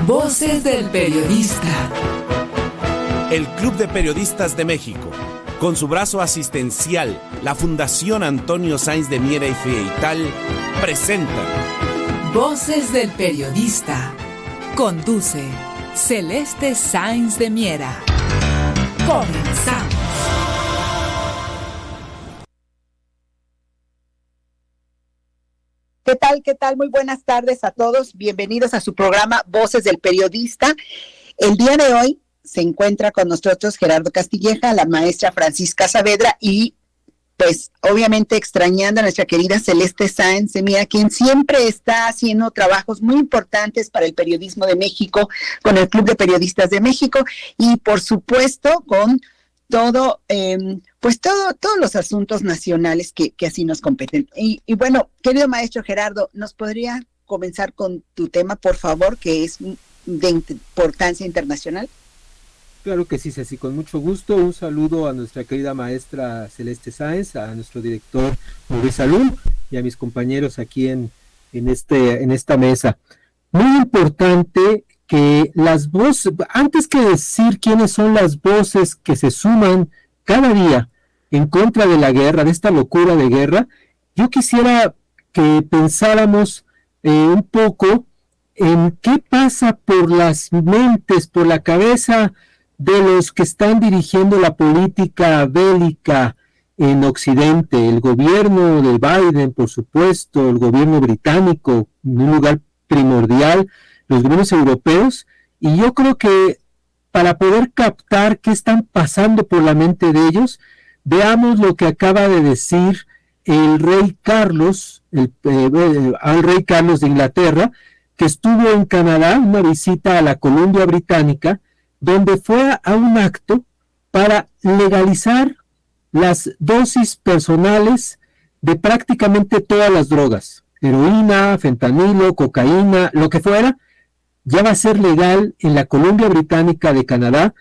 Voces del Periodista. El Club de Periodistas de México, con su brazo asistencial, la Fundación Antonio Sáenz de Miera y Feital, presenta Voces del Periodista. Conduce Celeste Sáenz de Miera. Comenzamos. ¿Qué tal? ¿Qué tal? Muy buenas tardes a todos. Bienvenidos a su programa Voces del Periodista. El día de hoy se encuentra con nosotros Gerardo Castilleja, la maestra Francisca Saavedra y pues obviamente extrañando a nuestra querida Celeste Sáenz de Miera, quien siempre está haciendo trabajos muy importantes para el periodismo de México, con el Club de Periodistas de México y por supuesto con todos los asuntos nacionales que así nos competen. Y bueno, querido maestro Gerardo, ¿nos podría comenzar con tu tema, por favor, que es de importancia internacional? Claro que sí, Ceci, con mucho gusto. Un saludo a nuestra querida maestra Celeste Sáenz, a nuestro director Luis Salum y a mis compañeros aquí en esta mesa. Muy importante que las voces, antes que decir quiénes son las voces que se suman cada día en contra de la guerra, de esta locura de guerra, yo quisiera que pensáramos un poco en qué pasa por las mentes, por la cabeza de los que están dirigiendo la política bélica en Occidente, el gobierno de Biden, por supuesto, el gobierno británico, en un lugar primordial, los gobiernos europeos, y yo creo que para poder captar qué están pasando por la mente de ellos, veamos lo que acaba de decir el rey Carlos, el rey Carlos de Inglaterra, que estuvo en Canadá, una visita a la Columbia Británica, donde fue a un acto para legalizar las dosis personales de prácticamente todas las drogas, heroína, fentanilo, cocaína, lo que fuera, ya va a ser legal en la Columbia Británica de Canadá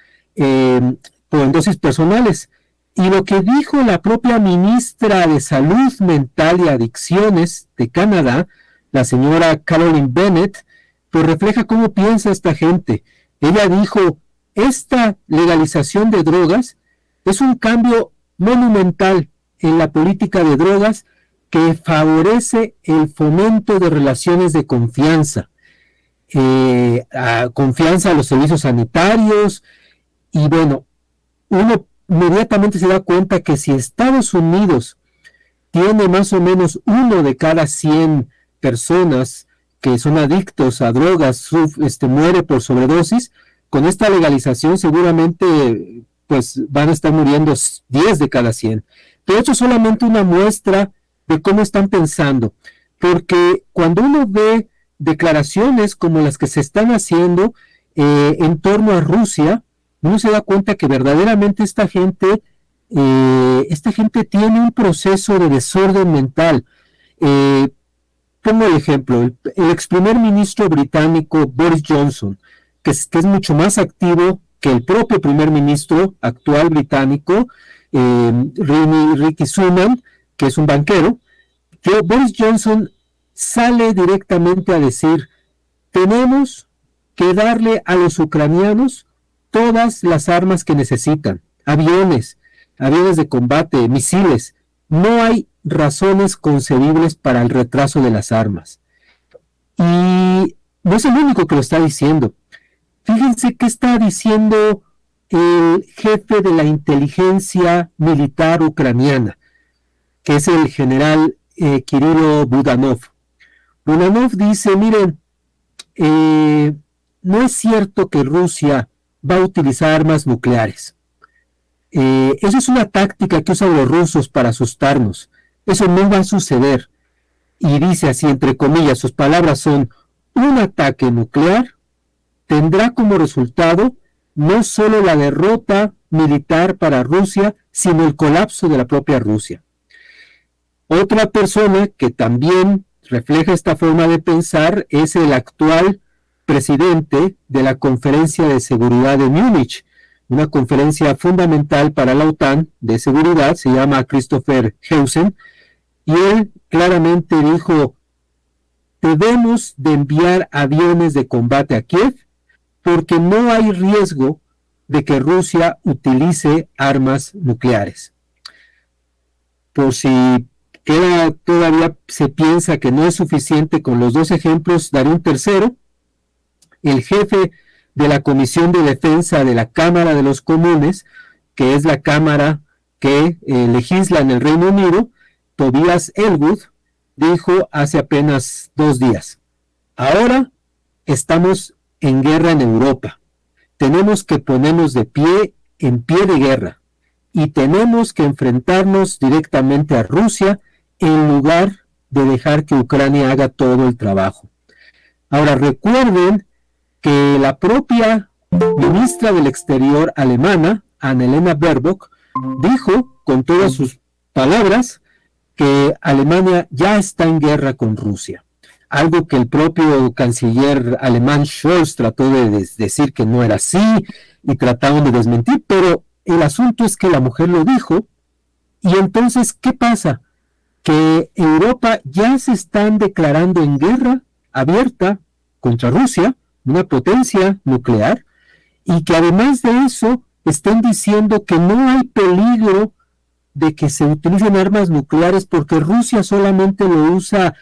por dosis personales. Y lo que dijo la propia ministra de Salud Mental y Adicciones de Canadá, la señora Caroline Bennett, pues refleja cómo piensa esta gente. Ella dijo, esta legalización de drogas es un cambio monumental en la política de drogas que favorece el fomento de relaciones de confianza. Confianza a los servicios sanitarios, y bueno, uno inmediatamente se da cuenta que si Estados Unidos tiene más o menos 1 de cada 100 personas que son adictos a drogas, muere por sobredosis, con esta legalización seguramente pues van a estar muriendo 10 de cada 100. Pero esto es solamente una muestra de cómo están pensando, porque cuando uno ve declaraciones como las que se están haciendo en torno a Rusia, uno se da cuenta que verdaderamente esta gente tiene un proceso de desorden mental. Pongo el ejemplo, el ex primer ministro británico Boris Johnson, que es mucho más activo que el propio primer ministro actual británico, Rishi Sunak, que es un banquero. Boris Johnson sale directamente a decir, tenemos que darle a los ucranianos todas las armas que necesitan, aviones de combate, misiles. No hay razones concebibles para el retraso de las armas. Y no es el único que lo está diciendo. Fíjense qué está diciendo el jefe de la inteligencia militar ucraniana, que es el general Kirilo Budanov. Budanov dice, miren, no es cierto que Rusia va a utilizar armas nucleares. Eso es una táctica que usan los rusos para asustarnos. Eso no va a suceder. Y dice así, entre comillas, sus palabras son, un ataque nuclear tendrá como resultado no solo la derrota militar para Rusia, sino el colapso de la propia Rusia. Otra persona que también refleja esta forma de pensar es el actual presidente de la Conferencia de Seguridad de Múnich, una conferencia fundamental para la OTAN de seguridad, se llama Christopher Heusen, y él claramente dijo, debemos de enviar aviones de combate a Kiev porque no hay riesgo de que Rusia utilice armas nucleares. Por si todavía se piensa que no es suficiente con los 2 ejemplos, daré un tercero. El jefe de la Comisión de Defensa de la Cámara de los Comunes, que es la Cámara que legisla en el Reino Unido, Tobias Ellwood, dijo hace apenas 2 días: ahora estamos en guerra en Europa. Tenemos que ponernos en pie de guerra, y tenemos que enfrentarnos directamente a Rusia en lugar de dejar que Ucrania haga todo el trabajo. Ahora, recuerden que la propia ministra del Exterior alemana, Annalena Baerbock, dijo con todas sus palabras que Alemania ya está en guerra con Rusia. Algo que el propio canciller alemán Scholz trató de decir que no era así y trataron de desmentir, pero el asunto es que la mujer lo dijo. Y entonces, ¿qué pasa? Que Europa ya se están declarando en guerra abierta contra Rusia, una potencia nuclear, y que además de eso estén diciendo que no hay peligro de que se utilicen armas nucleares porque Rusia solamente lo usa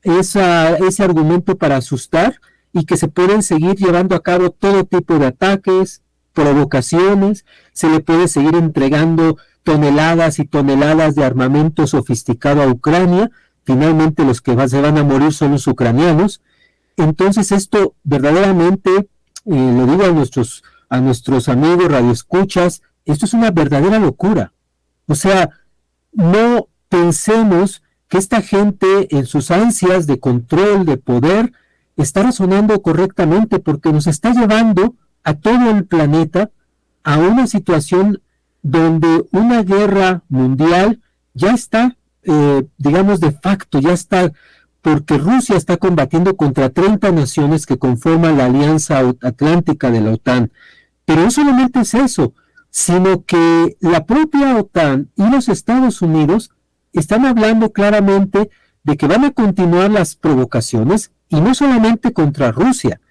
ese argumento para asustar, y que se pueden seguir llevando a cabo todo tipo de ataques, provocaciones, se le puede seguir entregando toneladas y toneladas de armamento sofisticado a Ucrania. Finalmente los que se van a morir son los ucranianos. Entonces esto verdaderamente, lo digo a nuestros amigos radioescuchas, esto es una verdadera locura. O sea, no pensemos que esta gente en sus ansias de control, de poder, está razonando correctamente, porque nos está llevando a todo el planeta a una situación donde una guerra mundial ya está, digamos, de facto, ya está, porque Rusia está combatiendo contra 30 naciones que conforman la Alianza Atlántica de la OTAN. Pero no solamente es eso, sino que la propia OTAN y los Estados Unidos están hablando claramente de que van a continuar las provocaciones, y no solamente contra Rusia.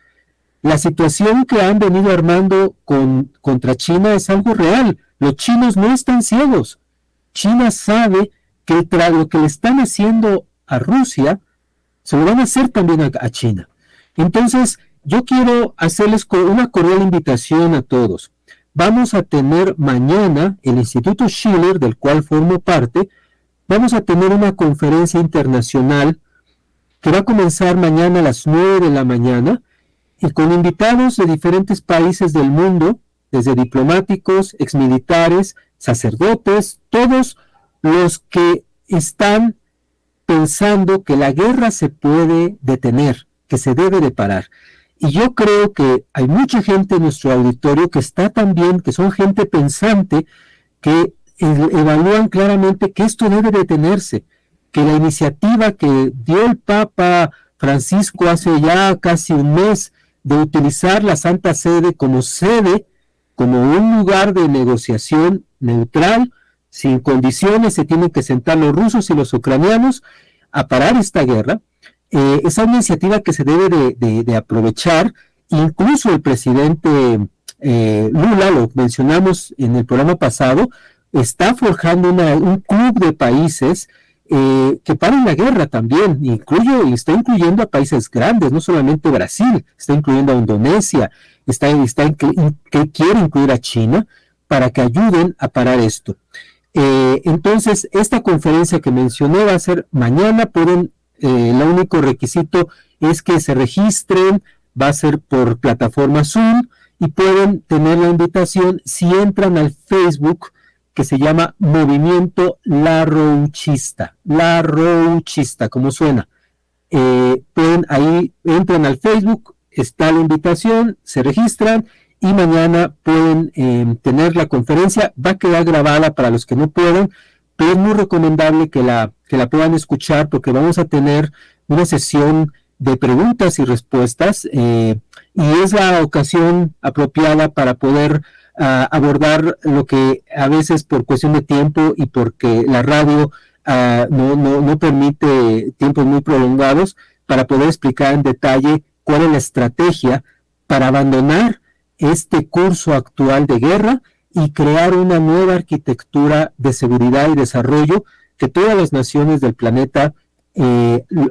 La situación que han venido armando contra China es algo real. Los chinos no están ciegos. China sabe que tras lo que le están haciendo a Rusia, se lo van a hacer también a China. Entonces, yo quiero hacerles una cordial invitación a todos. Vamos a tener mañana el Instituto Schiller, del cual formo parte, vamos a tener una conferencia internacional que va a comenzar mañana a las 9 de la mañana, y con invitados de diferentes países del mundo, desde diplomáticos, exmilitares, sacerdotes, todos los que están pensando que la guerra se puede detener, que se debe de parar. Y yo creo que hay mucha gente en nuestro auditorio que está también, que son gente pensante, que evalúan claramente que esto debe detenerse, que la iniciativa que dio el Papa Francisco hace ya casi un mes de utilizar la Santa Sede, como un lugar de negociación neutral, sin condiciones, se tienen que sentar los rusos y los ucranianos a parar esta guerra. Esa iniciativa que se debe de aprovechar. Incluso el presidente Lula, lo mencionamos en el programa pasado, está forjando un club de países que paren la guerra también, y está incluyendo a países grandes, no solamente Brasil, está incluyendo a Indonesia, que quiere incluir a China, para que ayuden a parar esto. Entonces, esta conferencia que mencioné va a ser mañana. El único requisito es que se registren, va a ser por plataforma Zoom, y pueden tener la invitación si entran al Facebook, que se llama Movimiento Larrouchista, como suena. Entran al Facebook, está la invitación, se registran, y mañana pueden tener la conferencia. Va a quedar grabada para los que no puedan, pero es muy recomendable que la puedan escuchar, porque vamos a tener una sesión de preguntas y respuestas, y es la ocasión apropiada para poder abordar lo que a veces, por cuestión de tiempo y porque la radio no permite tiempos muy prolongados, para poder explicar en detalle cuál es la estrategia para abandonar este curso actual de guerra y crear una nueva arquitectura de seguridad y desarrollo que todas las naciones del planeta,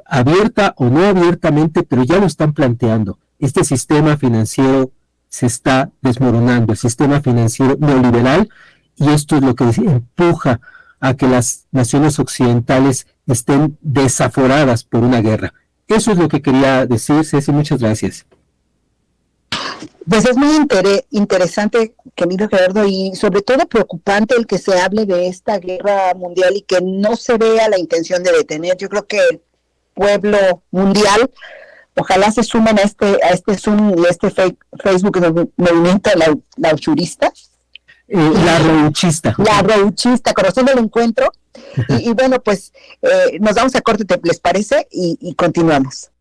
abierta o no abiertamente, pero ya lo están planteando. Este sistema financiero se está desmoronando, el sistema financiero neoliberal, y esto es lo que empuja a que las naciones occidentales estén desaforadas por una guerra. Eso es lo que quería decir, Ceci, muchas gracias. Pues es muy interesante, querido Gerardo, y sobre todo preocupante el que se hable de esta guerra mundial y que no se vea la intención de detener. Yo creo que el pueblo mundial, ojalá se sumen a este Zoom y a este Facebook del movimiento lauchurista. La reuchista. La reuchista, corazón del encuentro. Y bueno, pues nos vamos a corte, ¿les parece? Y continuamos.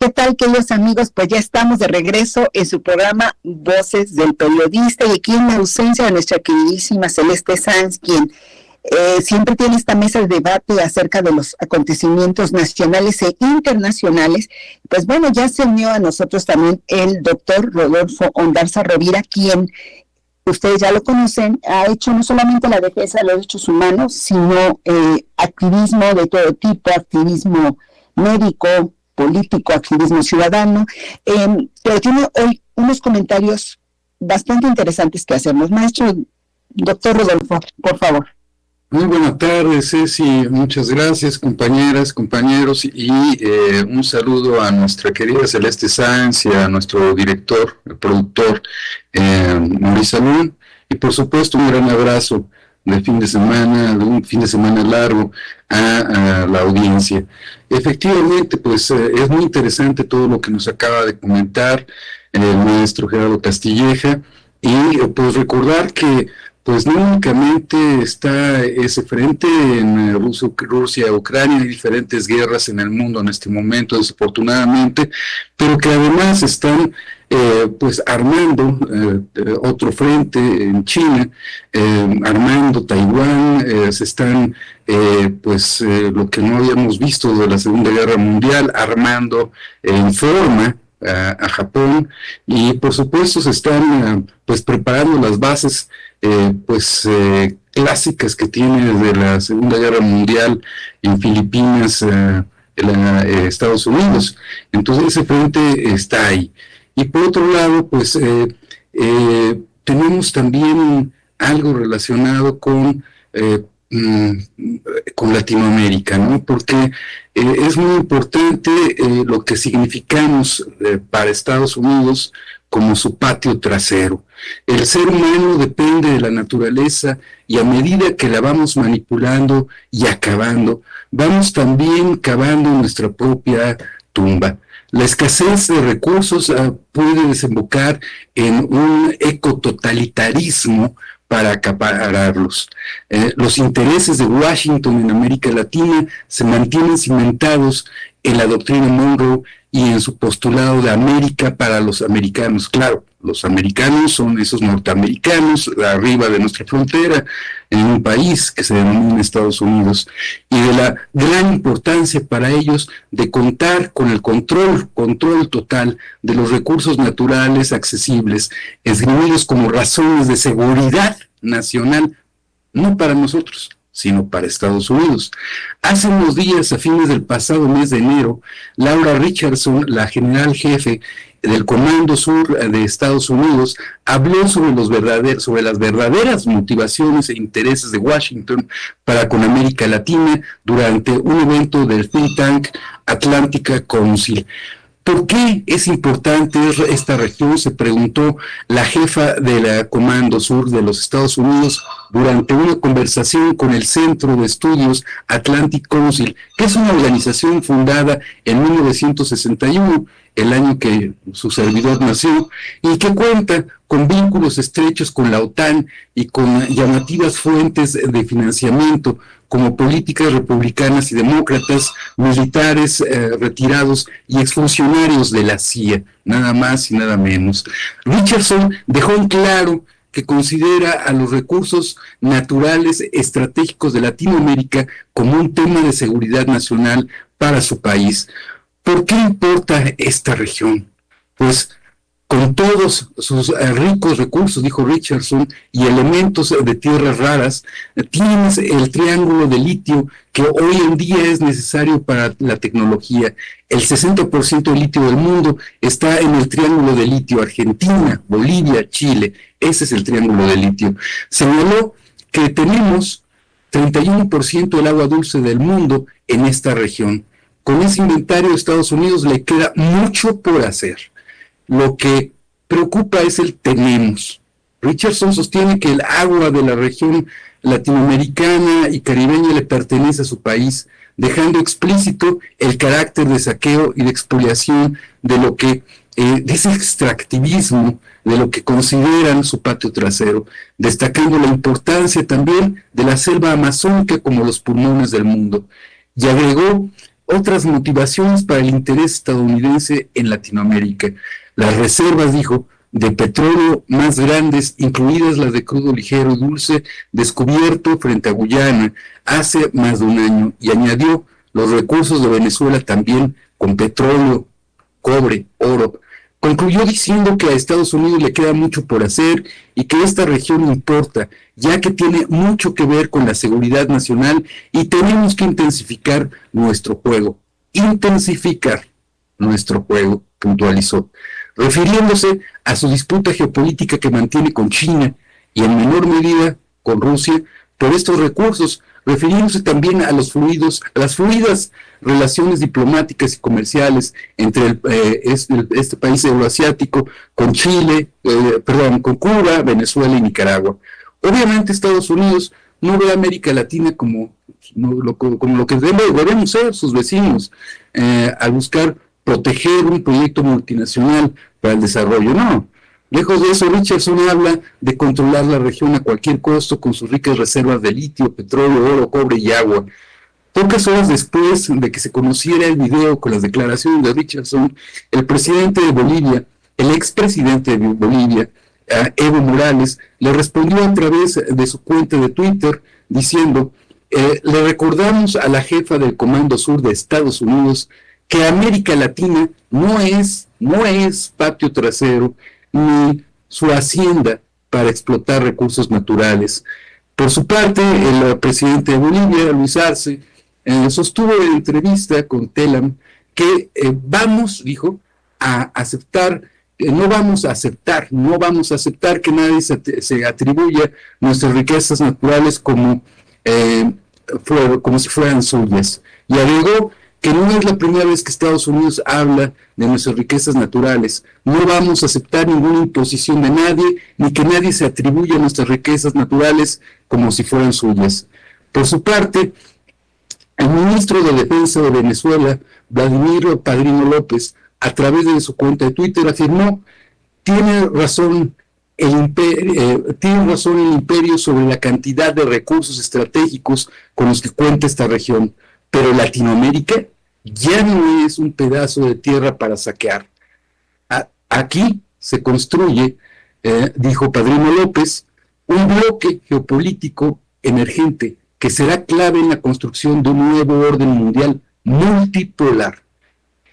¿Qué tal, queridos amigos? Pues ya estamos de regreso en su programa Voces del Periodista, y aquí en la ausencia de nuestra queridísima Celeste Sáenz, quien siempre tiene esta mesa de debate acerca de los acontecimientos nacionales e internacionales. Pues bueno, ya se unió a nosotros también el doctor Rodolfo Ondarza Rovira, quien ustedes ya lo conocen, ha hecho no solamente la defensa de los derechos humanos, sino activismo de todo tipo, activismo médico, político, activismo ciudadano, pero tiene hoy unos comentarios bastante interesantes que hacernos. Maestro, doctor Rodolfo, por favor. Muy buenas tardes, Ceci, muchas gracias, compañeras, compañeros, y un saludo a nuestra querida Celeste Sáenz y a nuestro director, el productor, Maurice Alum, y por supuesto un gran abrazo de un fin de semana largo a la audiencia. Efectivamente, pues es muy interesante todo lo que nos acaba de comentar el maestro Gerardo Castilleja, y pues recordar que pues no únicamente está ese frente en Rusia, Ucrania, hay diferentes guerras en el mundo en este momento, desafortunadamente, pero que además están pues armando otro frente en China, armando Taiwán, se están lo que no habíamos visto de la Segunda Guerra Mundial, armando en forma a Japón, y por supuesto se están pues preparando las bases clásicas que tiene desde la Segunda Guerra Mundial en Filipinas, Estados Unidos. Entonces ese frente está ahí. Y por otro lado, pues tenemos también algo relacionado con Latinoamérica, ¿no? Porque es muy importante lo que significamos para Estados Unidos como su patio trasero. El ser humano depende de la naturaleza, y a medida que la vamos manipulando y acabando, vamos también cavando nuestra propia tumba. La escasez de recursos puede desembocar en un ecototalitarismo para acapararlos. Los intereses de Washington en América Latina se mantienen cimentados en la doctrina Monroe y en su postulado de América para los americanos. Claro, los americanos son esos norteamericanos arriba de nuestra frontera, en un país que se denomina Estados Unidos, y de la gran importancia para ellos de contar con el control total de los recursos naturales accesibles, esgrimidos como razones de seguridad nacional, no para nosotros, sino para Estados Unidos. Hace unos días, a fines del pasado mes de enero, Laura Richardson, la general jefe del Comando Sur de Estados Unidos, habló sobre las verdaderas motivaciones e intereses de Washington para con América Latina durante un evento del think tank Atlantica Council. ¿Por qué es importante esta región?, se preguntó la jefa del Comando Sur de los Estados Unidos durante una conversación con el Centro de Estudios Atlantic Council, que es una organización fundada en 1961, el año que su servidor nació, y que cuenta con vínculos estrechos con la OTAN y con llamativas fuentes de financiamiento, como políticas republicanas y demócratas, militares retirados y exfuncionarios de la CIA, nada más y nada menos. Richardson dejó en claro que considera a los recursos naturales estratégicos de Latinoamérica como un tema de seguridad nacional para su país. ¿Por qué importa esta región? Pues con todos sus ricos recursos, dijo Richardson, y elementos de tierras raras, tienes el triángulo de litio que hoy en día es necesario para la tecnología. El 60% del litio del mundo está en el triángulo de litio: Argentina, Bolivia, Chile. Ese es el triángulo de litio. Señaló que tenemos 31% del agua dulce del mundo en esta región. Con ese inventario, a Estados Unidos le queda mucho por hacer. Lo que preocupa es el tenemos. Richardson sostiene que el agua de la región latinoamericana y caribeña le pertenece a su país, dejando explícito el carácter de saqueo y de expoliación de lo que, de ese extractivismo, de lo que consideran su patio trasero, destacando la importancia también de la selva amazónica como los pulmones del mundo. Y agregó otras motivaciones para el interés estadounidense en Latinoamérica. Las reservas, dijo, de petróleo más grandes, incluidas las de crudo ligero y dulce, descubierto frente a Guyana hace más de un año, y añadió los recursos de Venezuela también, con petróleo, cobre, oro. Concluyó diciendo que a Estados Unidos le queda mucho por hacer y que esta región importa, ya que tiene mucho que ver con la seguridad nacional y tenemos que intensificar nuestro juego. Intensificar nuestro juego, puntualizó, refiriéndose a su disputa geopolítica que mantiene con China y en menor medida con Rusia por estos recursos, refiriéndose también a las fluidas relaciones diplomáticas y comerciales entre este país euroasiático con Chile, con Cuba, Venezuela y Nicaragua. Obviamente Estados Unidos no ve a América Latina como lo que debemos ser sus vecinos, al buscar proteger un proyecto multinacional para el desarrollo. No, lejos de eso, Richardson habla de controlar la región a cualquier costo con sus ricas reservas de litio, petróleo, oro, cobre y agua. Pocas horas después de que se conociera el video con las declaraciones de Richardson, el presidente de Bolivia, el expresidente de Bolivia, Evo Morales, le respondió a través de su cuenta de Twitter diciendo: le recordamos a la jefa del Comando Sur de Estados Unidos que América Latina no es patio trasero ni su hacienda para explotar recursos naturales. Por su parte, el presidente de Bolivia, Luis Arce, sostuvo en entrevista con Telam que dijo, no vamos a aceptar que nadie se atribuya nuestras riquezas naturales como si fueran suyas. Y agregó que no es la primera vez que Estados Unidos habla de nuestras riquezas naturales. No vamos a aceptar ninguna imposición de nadie, ni que nadie se atribuya nuestras riquezas naturales como si fueran suyas. Por su parte, el ministro de Defensa de Venezuela, Vladimir Padrino López, a través de su cuenta de Twitter, afirmó: tiene razón el imperio sobre la cantidad de recursos estratégicos con los que cuenta esta región, pero Latinoamérica ya no es un pedazo de tierra para saquear. Aquí se construye, dijo Padrino López, un bloque geopolítico emergente que será clave en la construcción de un nuevo orden mundial multipolar.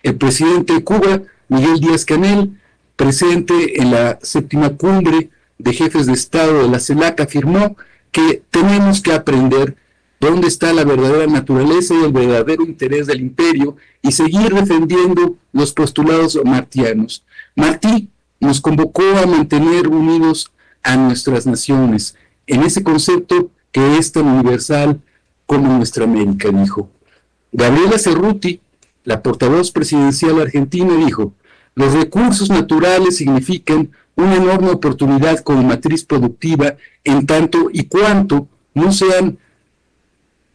El presidente de Cuba, Miguel Díaz-Canel, presente en la 7ª cumbre de jefes de Estado de la CELAC, afirmó que tenemos que aprender dónde está la verdadera naturaleza y el verdadero interés del imperio y seguir defendiendo los postulados martianos. Martí nos convocó a mantener unidos a nuestras naciones en ese concepto que es tan universal como nuestra América, dijo. Gabriela Cerruti, la portavoz presidencial argentina, dijo: los recursos naturales significan una enorme oportunidad como matriz productiva en tanto y cuanto no sean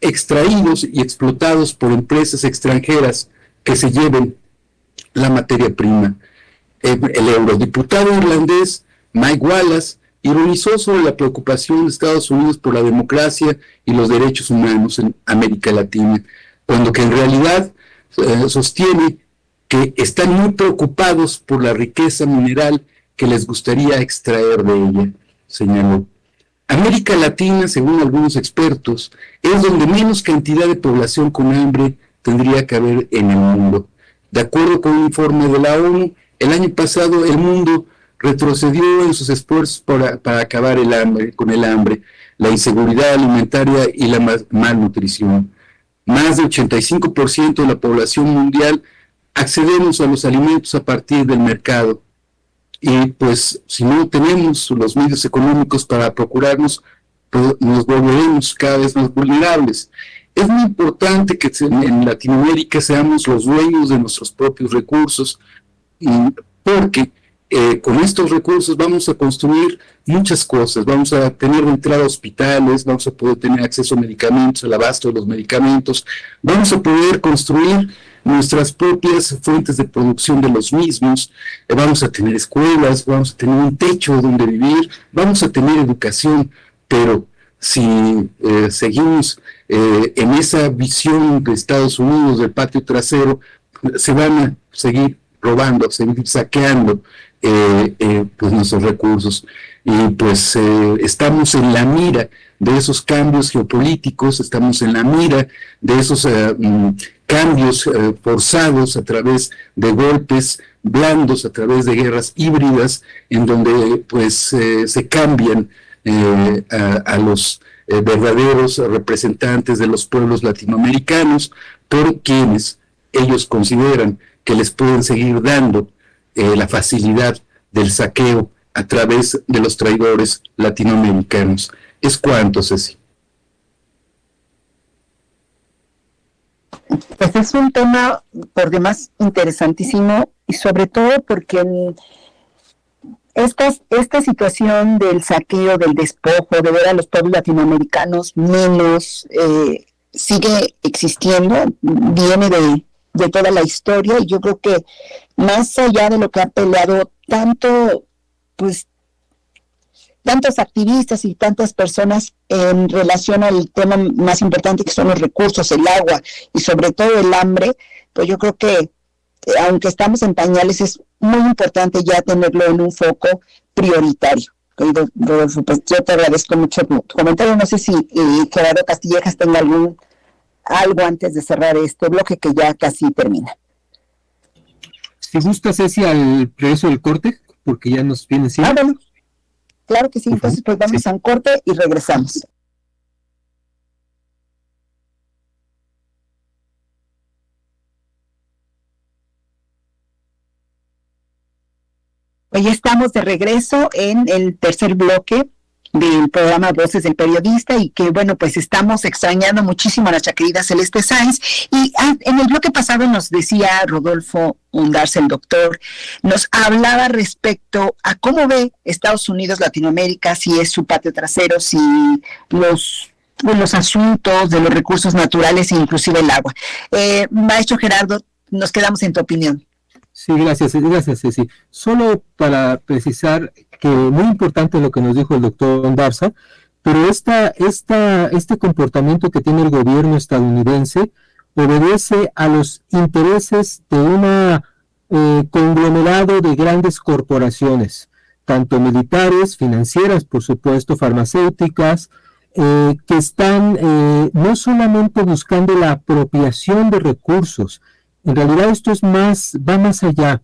extraídos y explotados por empresas extranjeras que se lleven la materia prima. El eurodiputado irlandés Mike Wallace ironizó sobre la preocupación de Estados Unidos por la democracia y los derechos humanos en América Latina, cuando que en realidad sostiene que están muy preocupados por la riqueza mineral que les gustaría extraer de ella. señaló. América Latina, según algunos expertos, es donde menos cantidad de población con hambre tendría que haber en el mundo. De acuerdo con un informe de la ONU, el año pasado el mundo retrocedió en sus esfuerzos para acabar con el hambre, la inseguridad alimentaria y la malnutrición. Más del 85% de la población mundial accedemos a los alimentos a partir del mercado. Y pues si no tenemos los medios económicos para procurarnos, pues, nos volveremos cada vez más vulnerables. Es muy importante que en Latinoamérica seamos los dueños de nuestros propios recursos, porque con estos recursos vamos a construir muchas cosas. Vamos a tener de entrada hospitales, vamos a poder tener acceso a medicamentos, al abasto de los medicamentos, vamos a poder construir nuestras propias fuentes de producción de los mismos, vamos a tener escuelas, vamos a tener un techo donde vivir, vamos a tener educación, pero si seguimos en esa visión de Estados Unidos del patio trasero, se van a seguir robando, a seguir saqueando pues nuestros recursos, y pues estamos en la mira de esos cambios geopolíticos, estamos en la mira de esos cambios forzados a través de golpes blandos, a través de guerras híbridas, en donde pues se cambian a los verdaderos representantes de los pueblos latinoamericanos por quienes ellos consideran que les pueden seguir dando la facilidad del saqueo a través de los traidores latinoamericanos. ¿Es cuánto, Ceci? Pues es un tema por demás interesantísimo, y sobre todo porque esta situación del saqueo, del despojo, de ver a los pueblos latinoamericanos menos, sigue existiendo, viene de toda la historia, y yo creo que más allá de lo que han peleado tantos activistas y tantas personas en relación al tema más importante, que son los recursos, el agua y sobre todo el hambre, pues yo creo que aunque estamos en pañales, es muy importante ya tenerlo en un foco prioritario. Querido Rodolfo, pues yo te agradezco mucho tu comentario. No sé si Gerardo Castillejas tenga algo antes de cerrar este bloque, que ya casi termina. Si gusta, Ceci, al regreso del corte, porque ya nos viene siempre. Bueno, claro que sí. Entonces pues vamos a un corte y regresamos. Hoy estamos de regreso en el tercer bloque del programa Voces del Periodista, y que bueno, pues estamos extrañando muchísimo a nuestra querida Celeste Sáenz, y en el bloque pasado nos decía Rodolfo Undarce, el doctor, nos hablaba respecto a cómo ve Estados Unidos Latinoamérica, si es su patio trasero, si los asuntos de los recursos naturales e inclusive el agua. Maestro Gerardo, nos quedamos en tu opinión. Sí, gracias, Ceci. Solo para precisar que muy importante lo que nos dijo el doctor Ondarza, pero este comportamiento que tiene el gobierno estadounidense obedece a los intereses de una conglomerado de grandes corporaciones, tanto militares, financieras, por supuesto, farmacéuticas, que están no solamente buscando la apropiación de recursos. En realidad esto va más allá.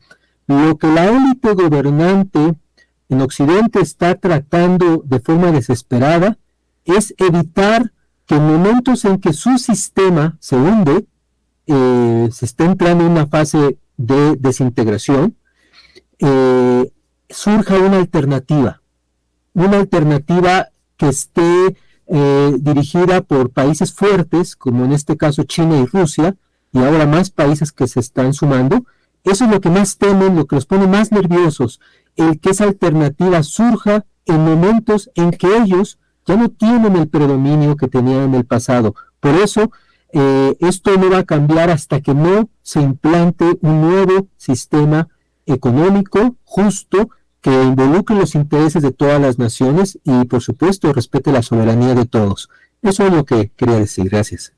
Lo que la élite gobernante en Occidente está tratando de forma desesperada es evitar que en momentos en que su sistema se hunde, se está entrando en una fase de desintegración, surja una alternativa que esté dirigida por países fuertes, como en este caso China y Rusia, y ahora más países que se están sumando. Eso es lo que más temen, lo que los pone más nerviosos, el que esa alternativa surja en momentos en que ellos ya no tienen el predominio que tenían en el pasado. Por eso, esto no va a cambiar hasta que no se implante un nuevo sistema económico justo que involucre los intereses de todas las naciones y, por supuesto, respete la soberanía de todos. Eso es lo que quería decir. Gracias.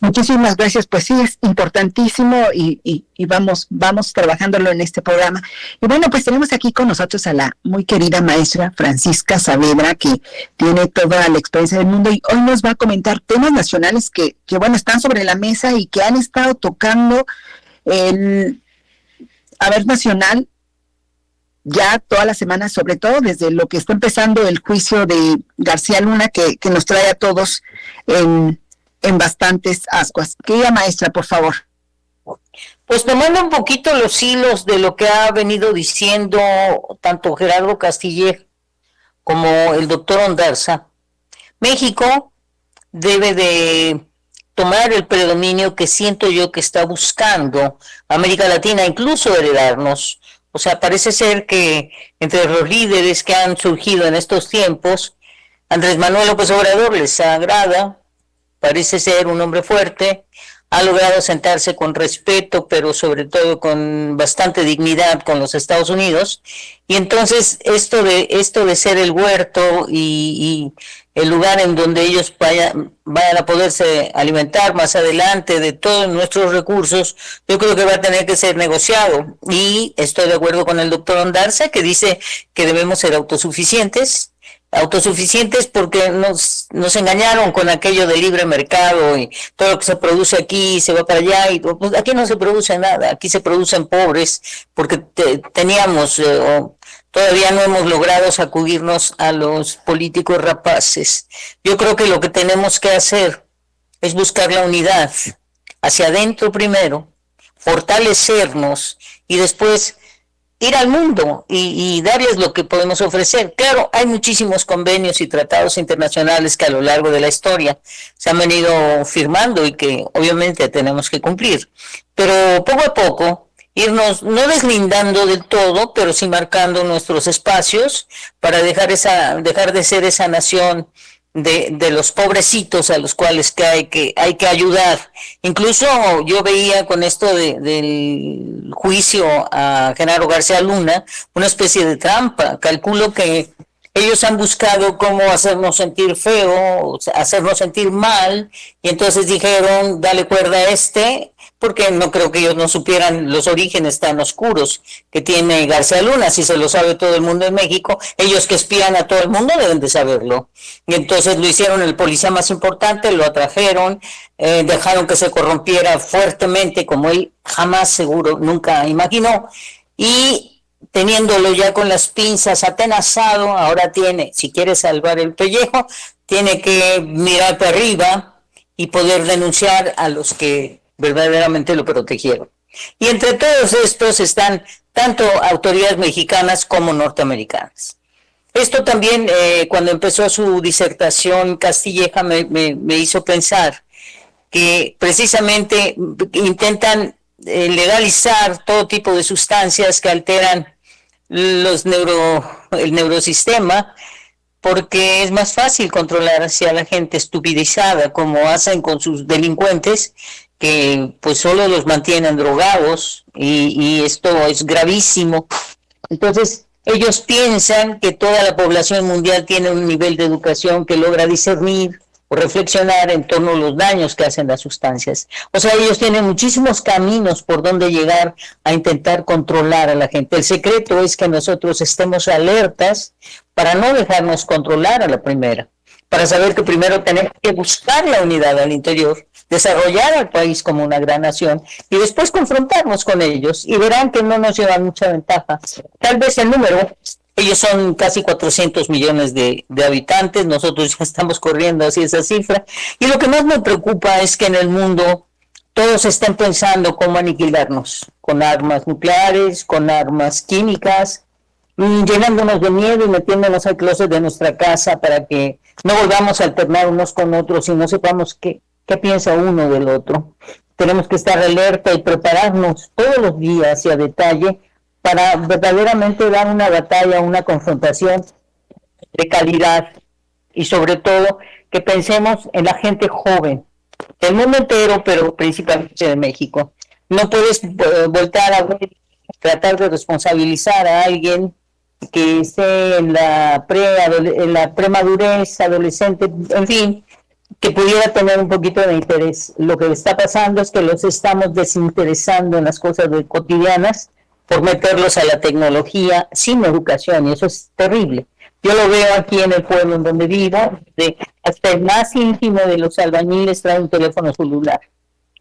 Muchísimas gracias, pues sí, es importantísimo y vamos trabajándolo en este programa. Y bueno, pues tenemos aquí con nosotros a la muy querida maestra Francisca Saavedra, que tiene toda la experiencia del mundo y hoy nos va a comentar temas nacionales que bueno, están sobre la mesa y que han estado tocando el haber nacional ya toda la semana, sobre todo desde lo que está empezando el juicio de García Luna, que nos trae a todos en bastantes ascuas. Querida maestra, por favor. Pues tomando un poquito los hilos de lo que ha venido diciendo tanto Gerardo Castilleja como el doctor Ondarza, México debe de tomar el predominio que siento yo que está buscando América Latina, incluso heredarnos. O sea, parece ser que entre los líderes que han surgido en estos tiempos, Andrés Manuel López Obrador les agrada, parece ser un hombre fuerte, ha logrado sentarse con respeto, pero sobre todo con bastante dignidad con los Estados Unidos, y entonces esto de ser el huerto y el lugar en donde ellos vayan a poderse alimentar más adelante de todos nuestros recursos, yo creo que va a tener que ser negociado, y estoy de acuerdo con el doctor Ondarza, que dice que debemos ser autosuficientes porque nos engañaron con aquello de libre mercado y todo lo que se produce aquí se va para allá, y pues aquí no se produce nada, aquí se producen pobres porque teníamos todavía no hemos logrado sacudirnos a los políticos rapaces. Yo creo que lo que tenemos que hacer es buscar la unidad hacia adentro primero, fortalecernos y después ir al mundo y darles lo que podemos ofrecer. Claro, hay muchísimos convenios y tratados internacionales que a lo largo de la historia se han venido firmando y que obviamente tenemos que cumplir, pero poco a poco irnos no deslindando del todo, pero sí marcando nuestros espacios para dejar de ser esa nación de los pobrecitos a los cuales hay que ayudar. Incluso yo veía con esto del juicio a Genaro García Luna una especie de trampa. Calculo que ellos han buscado cómo hacernos sentir feo, hacernos sentir mal, y entonces dijeron, dale cuerda a porque no creo que ellos no supieran los orígenes tan oscuros que tiene García Luna. Si se lo sabe todo el mundo en México, ellos que espían a todo el mundo deben de saberlo. Y entonces lo hicieron el policía más importante, lo atrajeron, dejaron que se corrompiera fuertemente como él jamás seguro nunca imaginó, y teniéndolo ya con las pinzas atenazado, ahora si quiere salvar el pellejo, tiene que mirar para arriba y poder denunciar a los que verdaderamente lo protegieron. Y entre todos estos están tanto autoridades mexicanas como norteamericanas. Esto también, cuando empezó su disertación Castilleja, me hizo pensar que precisamente intentan legalizar todo tipo de sustancias que alteran el neurosistema, porque es más fácil controlar hacia la gente estupidizada, como hacen con sus delincuentes, que pues solo los mantienen drogados, y esto es gravísimo. Entonces ellos piensan que toda la población mundial tiene un nivel de educación que logra discernir o reflexionar en torno a los daños que hacen las sustancias. O sea, ellos tienen muchísimos caminos por donde llegar a intentar controlar a la gente. El secreto es que nosotros estemos alertas para no dejarnos controlar a la primera, para saber que primero tenemos que buscar la unidad al interior, desarrollar al país como una gran nación y después confrontarnos con ellos, y verán que no nos llevan mucha ventaja. Tal vez el número, ellos son casi 400 millones de habitantes, nosotros ya estamos corriendo hacia esa cifra, y lo que más me preocupa es que en el mundo todos estén pensando cómo aniquilarnos, con armas nucleares, con armas químicas, llenándonos de miedo y metiéndonos al closet de nuestra casa para que no volvamos a alternar unos con otros y no sepamos qué piensa uno del otro. Tenemos que estar alerta y prepararnos todos los días y a detalle para verdaderamente dar una batalla, una confrontación de calidad, y sobre todo que pensemos en la gente joven del mundo entero, pero principalmente de México. No puedes voltar a ver, tratar de responsabilizar a alguien que esté en la premadurez, adolescente, en fin, que pudiera tener un poquito de interés. Lo que está pasando es que los estamos desinteresando en las cosas cotidianas por meterlos a la tecnología sin educación, y eso es terrible. Yo lo veo aquí en el pueblo en donde vivo, hasta el más íntimo de los albañiles trae un teléfono celular,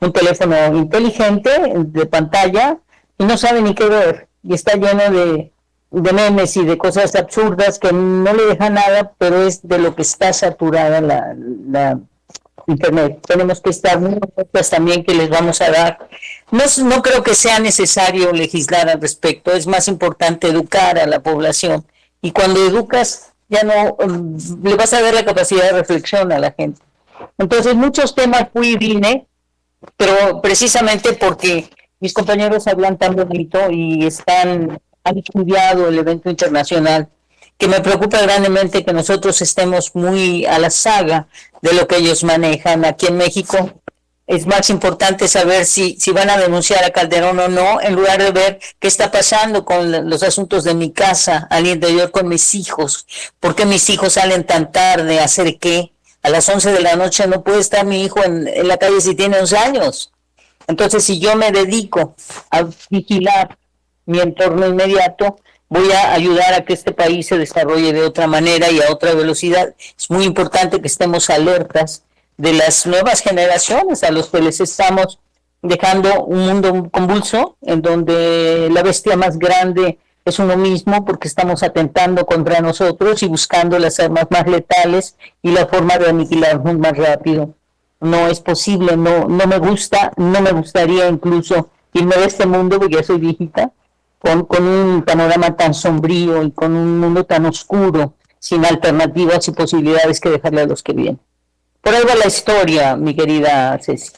un teléfono inteligente de pantalla, y no sabe ni qué ver, y está lleno de memes y de cosas absurdas que no le dejan nada, pero es de lo que está saturada la Internet. Tenemos que estar muy atentos también que les vamos a dar. No creo que sea necesario legislar al respecto, es más importante educar a la población, y cuando educas ya no le vas a dar la capacidad de reflexión a la gente. Entonces muchos temas fui y vine, pero precisamente porque mis compañeros hablan tan bonito y han estudiado el evento internacional, que me preocupa grandemente que nosotros estemos muy a la saga de lo que ellos manejan. Aquí en México es más importante saber si van a denunciar a Calderón o no, en lugar de ver qué está pasando con los asuntos de mi casa, al interior con mis hijos. ¿Por qué mis hijos salen tan tarde? ¿A hacer qué? A las 11 de la noche no puede estar mi hijo en la calle si tiene 11 años. Entonces, si yo me dedico a vigilar mi entorno inmediato, voy a ayudar a que este país se desarrolle de otra manera y a otra velocidad. Es muy importante que estemos alertas de las nuevas generaciones a los que les estamos dejando un mundo convulso, en donde la bestia más grande es uno mismo, porque estamos atentando contra nosotros y buscando las armas más letales y la forma de aniquilarnos más rápido. No es posible, no me gusta, no me gustaría incluso irme de este mundo, porque ya soy viejita, con un panorama tan sombrío y con un mundo tan oscuro, sin alternativas y posibilidades que dejarle a los que vienen. Por ahí va la historia, mi querida Ceci.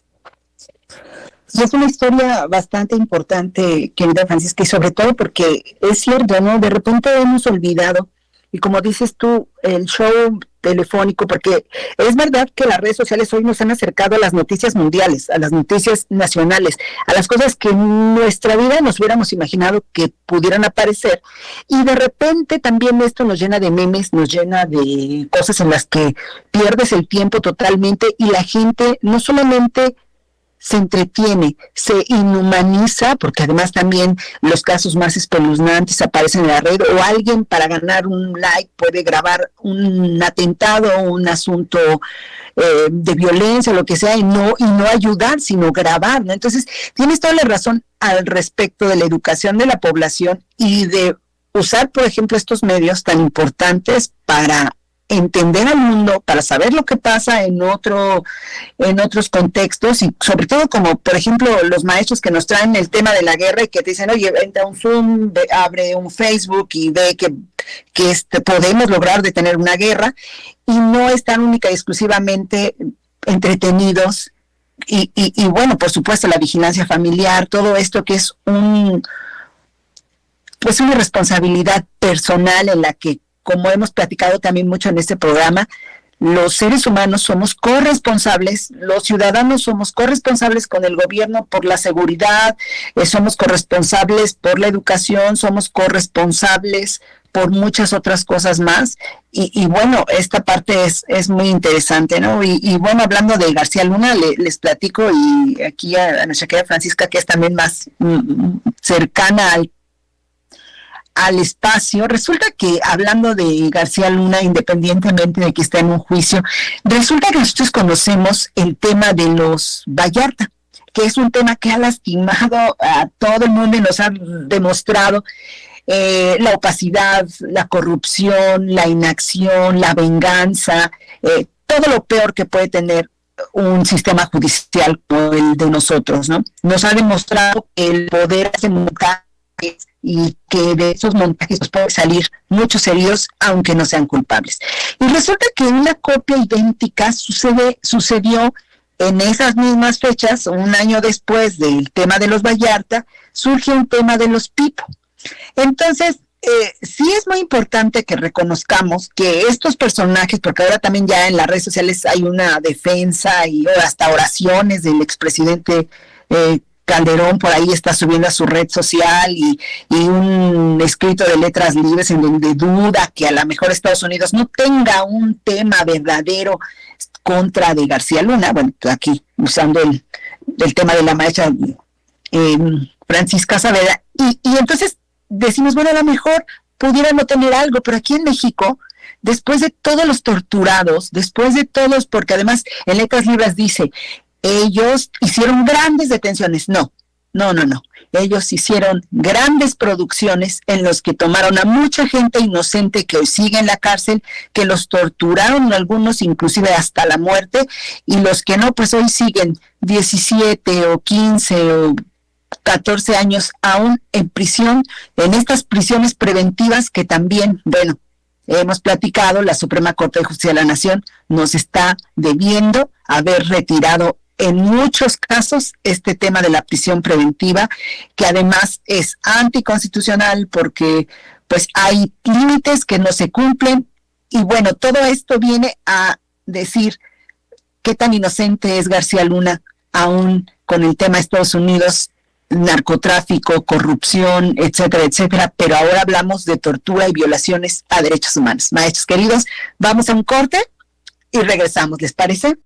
Es una historia bastante importante, querida Francisca, y sobre todo porque es cierto, ¿no? De repente hemos olvidado, y como dices tú, el show telefónico, porque es verdad que las redes sociales hoy nos han acercado a las noticias mundiales, a las noticias nacionales, a las cosas que en nuestra vida nos hubiéramos imaginado que pudieran aparecer, y de repente también esto nos llena de memes, nos llena de cosas en las que pierdes el tiempo totalmente, y la gente no solamente se entretiene, se inhumaniza, porque además también los casos más espeluznantes aparecen en la red, o alguien para ganar un like puede grabar un atentado, un asunto de violencia, lo que sea, y no ayudar, sino grabar, ¿no? Entonces, tienes toda la razón al respecto de la educación de la población y de usar, por ejemplo, estos medios tan importantes para entender al mundo, para saber lo que pasa en otros contextos, y sobre todo como por ejemplo los maestros que nos traen el tema de la guerra y que te dicen, oye, entra un Zoom, abre un Facebook y ve que podemos lograr detener una guerra, y no están única y exclusivamente entretenidos, y bueno, por supuesto la vigilancia familiar, todo esto que es una responsabilidad personal en la que, como hemos platicado también mucho en este programa, los seres humanos somos corresponsables, los ciudadanos somos corresponsables con el gobierno por la seguridad, somos corresponsables por la educación, somos corresponsables por muchas otras cosas más, y bueno, esta parte es muy interesante, ¿no? Y bueno, hablando de García Luna, les platico, y aquí a nuestra querida Francisca, que es también más cercana al espacio. Resulta que, hablando de García Luna, independientemente de que está en un juicio, resulta que nosotros conocemos el tema de los Vallarta, que es un tema que ha lastimado a todo el mundo y nos ha demostrado la opacidad, la corrupción, la inacción, la venganza, todo lo peor que puede tener un sistema judicial como el de nosotros, ¿no? Nos ha demostrado que el poder hace montajes, y que de esos montajes puede salir muchos heridos, aunque no sean culpables. Y resulta que una copia idéntica sucedió en esas mismas fechas, un año después del tema de los Vallarta, surge un tema de los Pipo. Entonces, sí es muy importante que reconozcamos que estos personajes, porque ahora también ya en las redes sociales hay una defensa y hasta oraciones del expresidente Calderón, por ahí está subiendo a su red social, y un escrito de letras libres en donde duda que a lo mejor Estados Unidos no tenga un tema verdadero contra de García Luna, bueno, aquí usando el tema de la maestra Francisca Saavedra, y entonces decimos, bueno, a lo mejor pudiera no tener algo, pero aquí en México, después de todos los torturados, después de todos, porque además en Letras Libres dice, ellos hicieron grandes detenciones, no, ellos hicieron grandes producciones en los que tomaron a mucha gente inocente que hoy sigue en la cárcel, que los torturaron algunos inclusive hasta la muerte, y los que no, pues hoy siguen 17 o 15 o 14 años aún en prisión, en estas prisiones preventivas que también, bueno, hemos platicado, la Suprema Corte de Justicia de la Nación nos está debiendo haber retirado en muchos casos este tema de la prisión preventiva, que además es anticonstitucional porque pues hay límites que no se cumplen, y bueno, todo esto viene a decir qué tan inocente es García Luna, aún con el tema de Estados Unidos, narcotráfico, corrupción, etcétera, etcétera, pero ahora hablamos de tortura y violaciones a derechos humanos. Maestros queridos, vamos a un corte y regresamos, ¿les parece?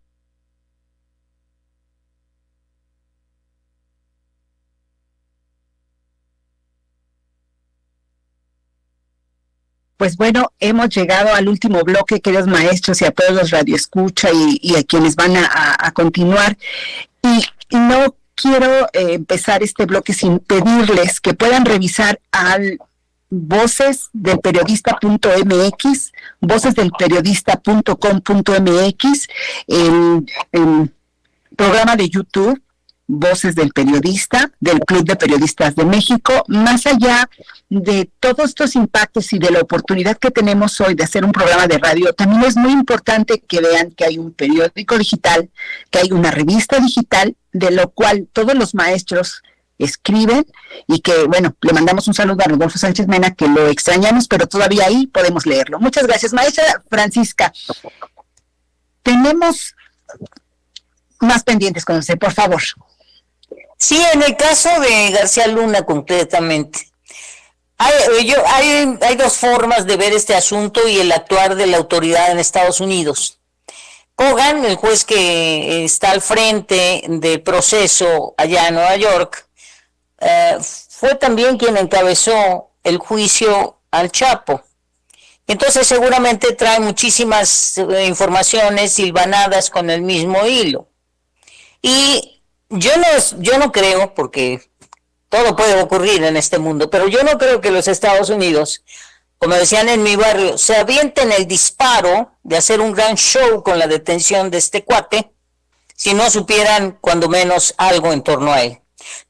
Pues bueno, hemos llegado al último bloque, queridos maestros, y a todos los radioescucha y a quienes van a continuar. Y no quiero empezar este bloque sin pedirles que puedan revisar al vocesdelperiodista.mx, vocesdelperiodista.com.mx, el programa de YouTube Voces del Periodista, del Club de Periodistas de México. Más allá de todos estos impactos y de la oportunidad que tenemos hoy de hacer un programa de radio, también es muy importante que vean que hay un periódico digital, que hay una revista digital, de lo cual todos los maestros escriben, y que, bueno, le mandamos un saludo a Rodolfo Sánchez Mena, que lo extrañamos, pero todavía ahí podemos leerlo. Muchas gracias, maestra Francisca. Tenemos más pendientes con usted, por favor. Sí, en el caso de García Luna concretamente, hay dos formas de ver este asunto y el actuar de la autoridad en Estados Unidos. Cogan, el juez que está al frente del proceso allá en Nueva York, fue también quien encabezó el juicio al Chapo. Entonces seguramente trae muchísimas informaciones hilvanadas con el mismo hilo. Y yo no creo, porque todo puede ocurrir en este mundo, pero yo no creo que los Estados Unidos, como decían en mi barrio, se avienten el disparo de hacer un gran show con la detención de este cuate, si no supieran cuando menos algo en torno a él.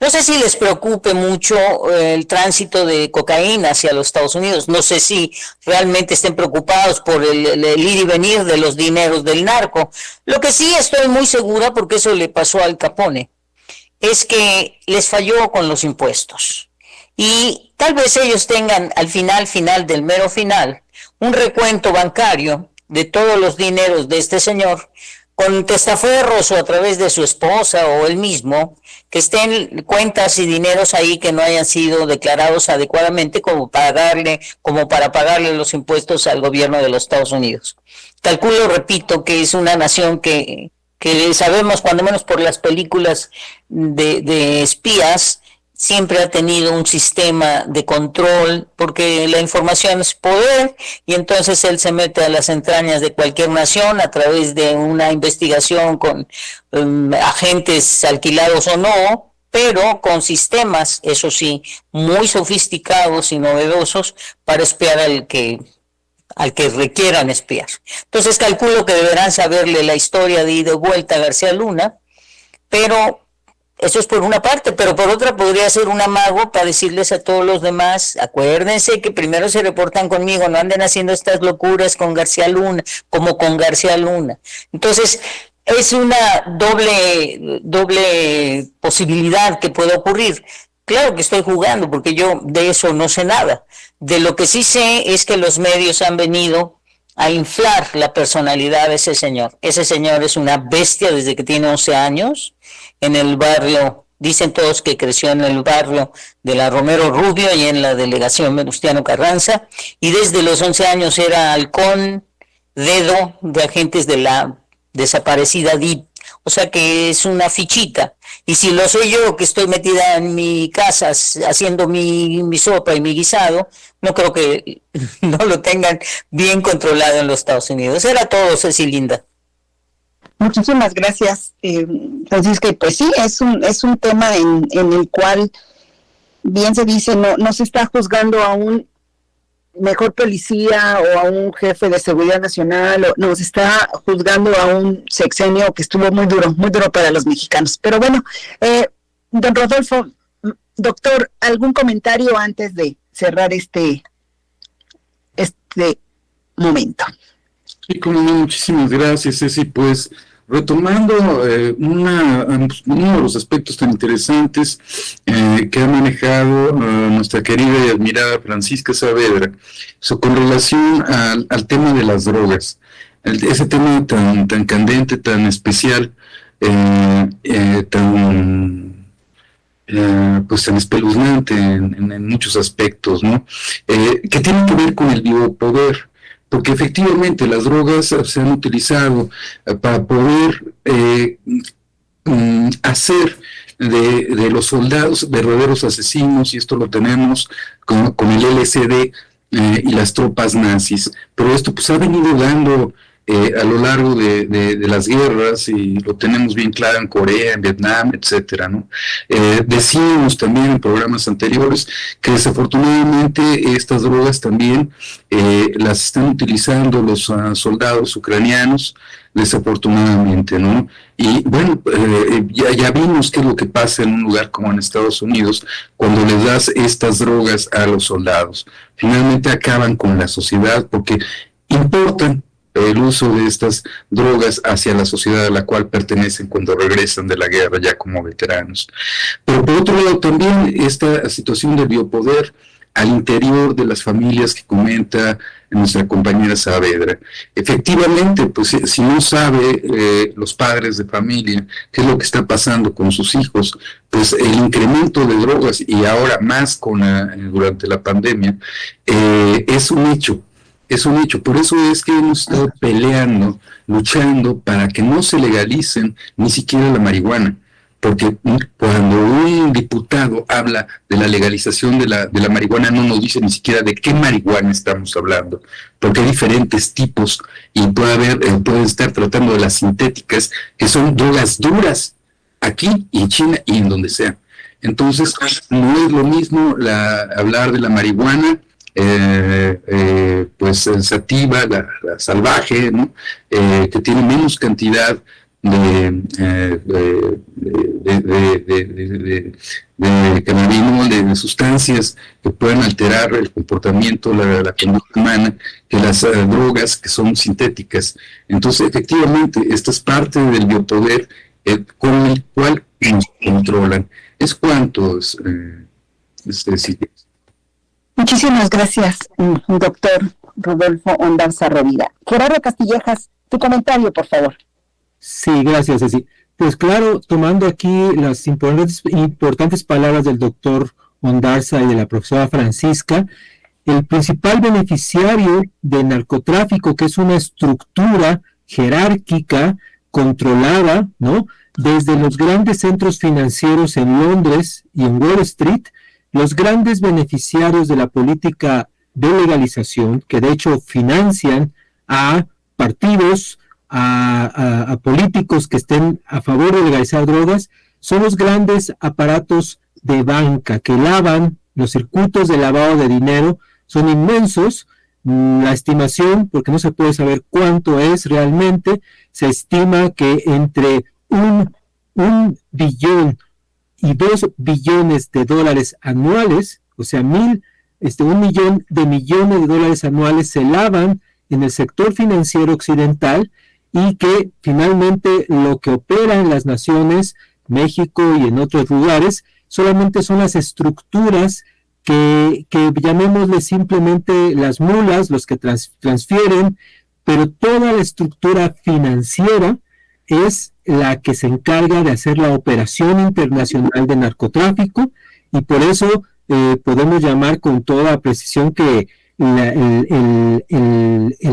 No sé si les preocupe mucho el tránsito de cocaína hacia los Estados Unidos, no sé si realmente estén preocupados por el ir y venir de los dineros del narco. Lo que sí estoy muy segura, porque eso le pasó a Al Capone, es que les falló con los impuestos. Y tal vez ellos tengan al final del mero final, un recuento bancario de todos los dineros de este señor, con testaferros o a través de su esposa o él mismo, que estén cuentas y dineros ahí que no hayan sido declarados adecuadamente como para pagarle los impuestos al gobierno de los Estados Unidos. Calculo, repito, que es una nación que sabemos, cuando menos por las películas de espías, siempre ha tenido un sistema de control, porque la información es poder, y entonces él se mete a las entrañas de cualquier nación a través de una investigación con agentes alquilados o no, pero con sistemas, eso sí, muy sofisticados y novedosos para espiar al que requieran espiar. Entonces calculo que deberán saberle la historia de ida y vuelta a García Luna, pero eso es por una parte, pero por otra podría ser un amago para decirles a todos los demás: acuérdense que primero se reportan conmigo, no anden haciendo estas locuras con García Luna, como con García Luna. Entonces es una doble posibilidad que puede ocurrir. Claro que estoy jugando, porque yo de eso no sé nada. De lo que sí sé es que los medios han venido a inflar la personalidad de ese señor. Ese señor es una bestia desde que tiene 11 años, en el barrio, dicen todos que creció en el barrio de la Romero Rubio y en la delegación Venustiano Carranza, y desde los 11 años era halcón, dedo de agentes de la desaparecida DIP, o sea que es una fichita. Y si lo soy yo que estoy metida en mi casa haciendo mi sopa y mi guisado, no creo que no lo tengan bien controlado en los Estados Unidos. Era todo, Ceci Linda. Muchísimas gracias, Francisca. Y pues sí, es un tema en el cual, bien se dice, no se está juzgando a un mejor policía o a un jefe de seguridad nacional, no, se está juzgando a un sexenio que estuvo muy duro para los mexicanos. Pero bueno, don Rodolfo, doctor, ¿algún comentario antes de cerrar este momento? Sí, como no, muchísimas gracias, Ceci. Pues retomando uno de los aspectos tan interesantes que ha manejado nuestra querida y admirada Francisca Saavedra, con relación al tema de las drogas, ese tema tan candente, tan especial, pues tan espeluznante en muchos aspectos, ¿no? Que tiene que ver con el biopoder. Porque efectivamente las drogas se han utilizado para poder hacer de los soldados verdaderos asesinos, y esto lo tenemos con el LSD y las tropas nazis. Pero esto pues ha venido dando a lo largo de las guerras, y lo tenemos bien claro en Corea, en Vietnam, etcétera, ¿no? Decíamos también en programas anteriores que desafortunadamente estas drogas también las están utilizando los soldados ucranianos, desafortunadamente, ¿no? Y bueno, ya vimos qué es lo que pasa en un lugar como en Estados Unidos cuando les das estas drogas a los soldados. Finalmente acaban con la sociedad porque importan el uso de estas drogas hacia la sociedad a la cual pertenecen cuando regresan de la guerra ya como veteranos. Pero por otro lado también esta situación de biopoder al interior de las familias que comenta nuestra compañera Saavedra. Efectivamente, pues si no sabe los padres de familia qué es lo que está pasando con sus hijos, pues el incremento de drogas, y ahora más durante la pandemia, es un hecho. Es un hecho, por eso es que hemos estado peleando, luchando para que no se legalicen ni siquiera la marihuana, porque cuando un diputado habla de la legalización de la marihuana no nos dice ni siquiera de qué marihuana estamos hablando, porque hay diferentes tipos y pueden estar tratando de las sintéticas, que son drogas duras, aquí y en China y en donde sea. Entonces no es lo mismo hablar de la marihuana pues sativa, la salvaje, ¿no? Que tiene menos cantidad de cannabinol, de sustancias que pueden alterar el comportamiento, la conducta humana, que las drogas que son sintéticas. Entonces, efectivamente, esta es parte del biopoder con el cual nos controlan. Es cuanto Muchísimas gracias, doctor Rodolfo Ondarza Rovira. Gerardo Castillejas, tu comentario, por favor. Sí, gracias, Ceci. Pues claro, tomando aquí las importantes palabras del doctor Ondarza y de la profesora Francisca, el principal beneficiario del narcotráfico, que es una estructura jerárquica, controlada, ¿no?, desde los grandes centros financieros en Londres y en Wall Street, los grandes beneficiarios de la política de legalización, que de hecho financian a partidos, a políticos que estén a favor de legalizar drogas, son los grandes aparatos de banca que lavan. Los circuitos de lavado de dinero son inmensos. La estimación, porque no se puede saber cuánto es realmente, se estima que entre un billón y 2 billones de dólares anuales, o sea, 1 millón de millones de dólares anuales se lavan en el sector financiero occidental, y que finalmente lo que opera en las naciones, México y en otros lugares, solamente son las estructuras que llamémosle simplemente las mulas, los que transfieren, pero toda la estructura financiera es la que se encarga de hacer la operación internacional de narcotráfico, y por eso podemos llamar con toda precisión que el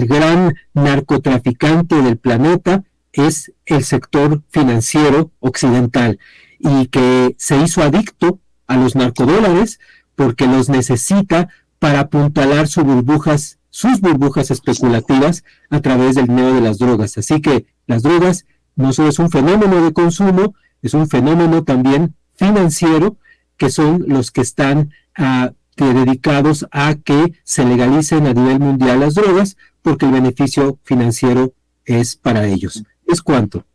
gran narcotraficante del planeta es el sector financiero occidental y que se hizo adicto a los narcodólares porque los necesita para apuntalar sus burbujas especulativas a través del dinero de las drogas. Así que las drogas no solo es un fenómeno de consumo, es un fenómeno también financiero, que son los que están dedicados a que se legalicen a nivel mundial las drogas, porque el beneficio financiero es para ellos. ¿Es cuánto,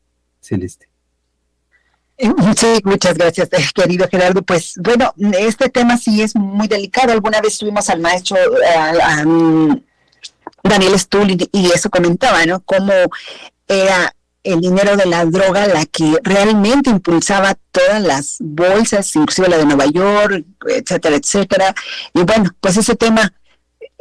Celeste? Sí, muchas gracias, querido Gerardo. Pues bueno, este tema sí es muy delicado. Alguna vez tuvimos al maestro Daniel Stuhl y eso comentaba, ¿no? Cómo era el dinero de la droga la que realmente impulsaba todas las bolsas, inclusive la de Nueva York, etcétera, etcétera. Y bueno, pues ese tema,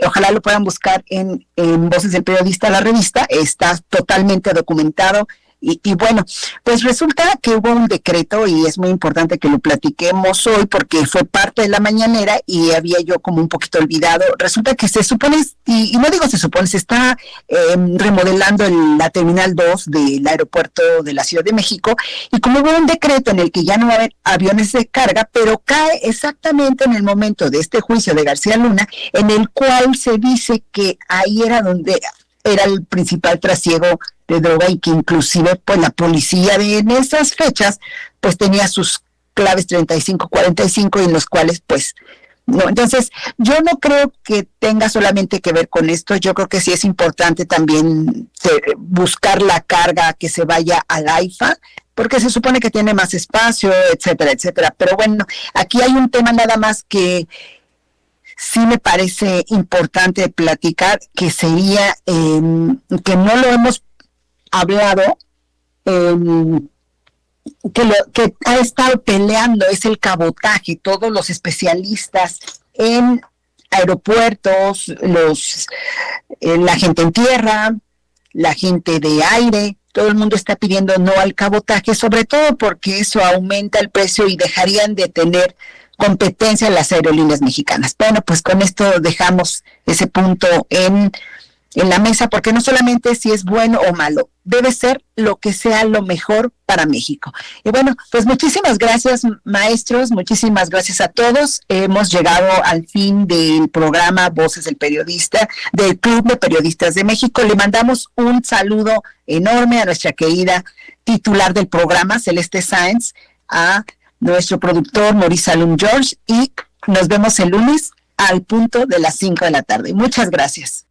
ojalá lo puedan buscar en Voces del Periodista, la revista, está totalmente documentado. Y bueno, pues resulta que hubo un decreto y es muy importante que lo platiquemos hoy porque fue parte de la mañanera y había yo como un poquito olvidado. Resulta que se supone, y no digo se supone, se está remodelando la Terminal 2 del aeropuerto de la Ciudad de México, y como hubo un decreto en el que ya no va a haber aviones de carga, pero cae exactamente en el momento de este juicio de García Luna, en el cual se dice que ahí era donde era el principal trasiego de droga y que inclusive pues la policía en esas fechas pues tenía sus claves 35-45 en los cuales pues no. Entonces yo no creo que tenga solamente que ver con esto, yo creo que sí es importante también buscar la carga que se vaya al AIFA, porque se supone que tiene más espacio, etcétera, etcétera. Pero bueno, aquí hay un tema nada más que sí me parece importante platicar, que sería que no lo hemos hablado, que ha estado peleando es el cabotaje. Todos los especialistas en aeropuertos, la gente en tierra, la gente de aire, todo el mundo está pidiendo no al cabotaje, sobre todo porque eso aumenta el precio y dejarían de tener competencia en las aerolíneas mexicanas. Bueno, pues con esto dejamos ese punto en la mesa, porque no solamente si es bueno o malo, debe ser lo que sea lo mejor para México. Y bueno, pues muchísimas gracias, maestros, muchísimas gracias a todos. Hemos llegado al fin del programa Voces del Periodista, del Club de Periodistas de México. Le mandamos un saludo enorme a nuestra querida titular del programa, Celeste Sáenz, a nuestro productor Maurice Salum George, y nos vemos el lunes al punto de las 5 de la tarde. Muchas gracias.